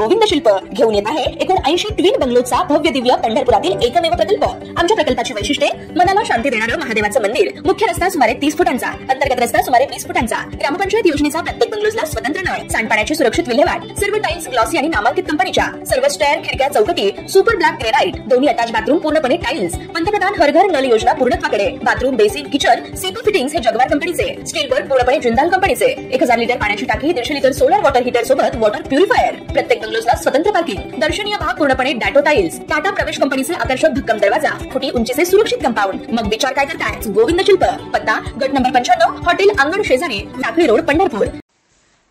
गोविंद शिल्प घेऊन येत आहे एकूण 80 ट्विन बंगलोचा भव्य दिव्य पंढरपुरातील एकमेव प्रकल्प। आमच्या प्रकल्पाची वैशिष्ट्ये मनाला शांती देणारं महादेवाचं मंदिर, मुख्य रस्ता सुमारे 30 फुटांचा, अंतर्गत रस्ता सुमारे 20 फुटांचा, ग्रामपंचायत योजनेचा प्रत्येक बंगलोजला स्वतंत्र नळ, सांडपाण्याची सुरक्षित विल्हेवाट, सर्व टाइल्स ग्लॉसी आणि नामांकित कंपनीच्या, सर्व स्टेअर, खिडक्या, चौकटी सुपर ब्लॅक ग्रेनाइट, दोन्ही अटॅच बाथरूम पूर्णपणे टाइल्स, पंतप्रधान हर घर नळ योजना पूर्णत्वाकडे, bathroom, basin, kitchen, CP fittings हे जगवार कंपनीचे, स्टील वर्क पूर्णपणे जिंदाल कंपनीचे, 1000 लिटर पाण्याची टाकी, 150 लिटर सोलर वॉटर हीटर सोबत वॉटर प्युरिफायर, प्रत्येक बंगलोजला स्वतंत्र पार्किंग, दर्शनीय भाग पूर्णपणे डॅटो टाइल्स, टाटा प्रवेश कंपनीचे आकर्षक भक्कम दरवाजा, फुटी उंचीचे सुरक्षित कंपाऊंड। मग विचार काय करताय? गोविंद शिल्प, पत्ता गट नंबर 95, हॉटेल अंगण शेजारी, टाकळी रोड, पंढरपूर।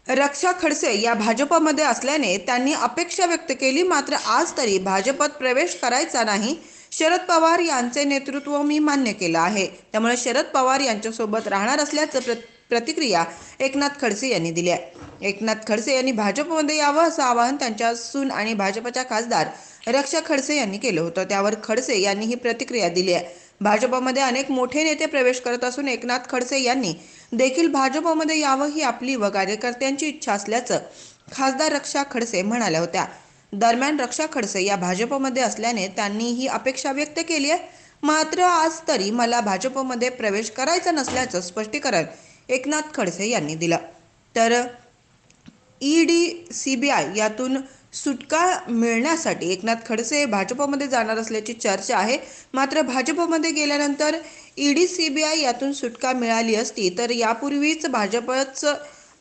रक्षा खडसे या भाजपमध्ये असल्याने त्यांनी अपेक्षा व्यक्त केली, मात्र आज तरी भाजपत प्रवेश करायचा नाही। शरद पवार यांचे नेतृत्व मी मान्य केलं आहे, त्यामुळे शरद पवार यांच्यासोबत राहणार असल्याचं प्रतिक्रिया एकनाथ खडसे यांनी दिली आहे। एकनाथ खडसे यांनी भाजपमध्ये यावं असं आवाहन त्यांच्या सून आणि भाजपच्या खासदार रक्षा खडसे यांनी केलं होतं, त्यावर खडसे यांनी ही प्रतिक्रिया दिली आहे। भाजपमध्ये अनेक मोठे नेते प्रवेश करत असून एकनाथ खडसे यांनी देखील भाजपमध्ये यावं ही आपली व कार्यकर्त्यांची इच्छा असल्याचं खासदार रक्षा खडसे म्हणाल्या होत्या। दरम्यान रक्षा खडसे या भाजपमध्ये असल्याने त्यांनी ही अपेक्षा व्यक्त केली आहे, मात्र आज तरी मला भाजपमध्ये प्रवेश करायचा नसल्याचं स्पष्टीकरण एकनाथ खडसे यांनी दिलं। तर ईडी सीबीआय यातून सुटका मिळण्यासाठी एकनाथ खडसे भाजपमध्ये जाणार असल्याची चर्चा आहे, मात्र भाजपमध्ये गेल्यानंतर ईडी सीबीआय यातून सुटका मिळाली असती तर यापूर्वीच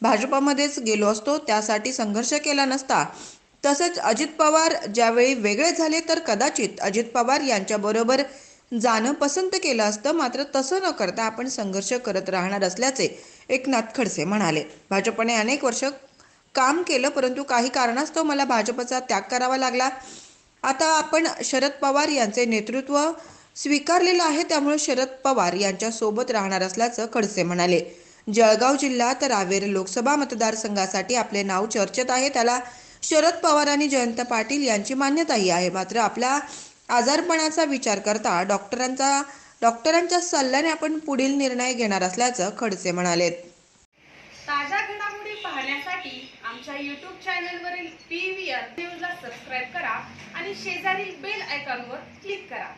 भाजपमध्येच गेलो असतो, त्यासाठी संघर्ष केला नसता। तसंच अजित पवार ज्यावेळी वेगळे झाले तर कदाचित अजित पवार यांच्याबरोबर जाणं पसंत केलं असतं, मात्र तसं न करता आपण संघर्ष करत राहणार असल्याचे एकनाथ खडसे म्हणाले। भाजपने अनेक वर्ष काम केलं, परंतु काही कारणास्तव मला भाजपचा त्याग करावा लागला। आता आपण शरद पवार यांचे नेतृत्व स्वीकारलेलं आहे, त्यामुळे शरद पवार यांच्या सोबत राहणार असल्याचं खडसे म्हणाले। जळगाव जिल्ह्यात रावेर लोकसभा मतदारसंघासाठी आपले नाव चर्चेत आहे, त्याला शरद पवार आणि जयंत पाटील यांची मान्यताही आहे, मात्र आपल्या आजारपणाचा विचार करता डॉक्टरांच्या सल्ल्याने आपण पुढील निर्णय घेणार असल्याचं खडसे म्हणाले। ताज्या घडामोडी पाहण्यासाठी आमच्या YouTube चॅनलवरील PVR न्यूजला सबस्क्राइब करा आणि शेजारील बेल आयकॉनवर क्लिक करा।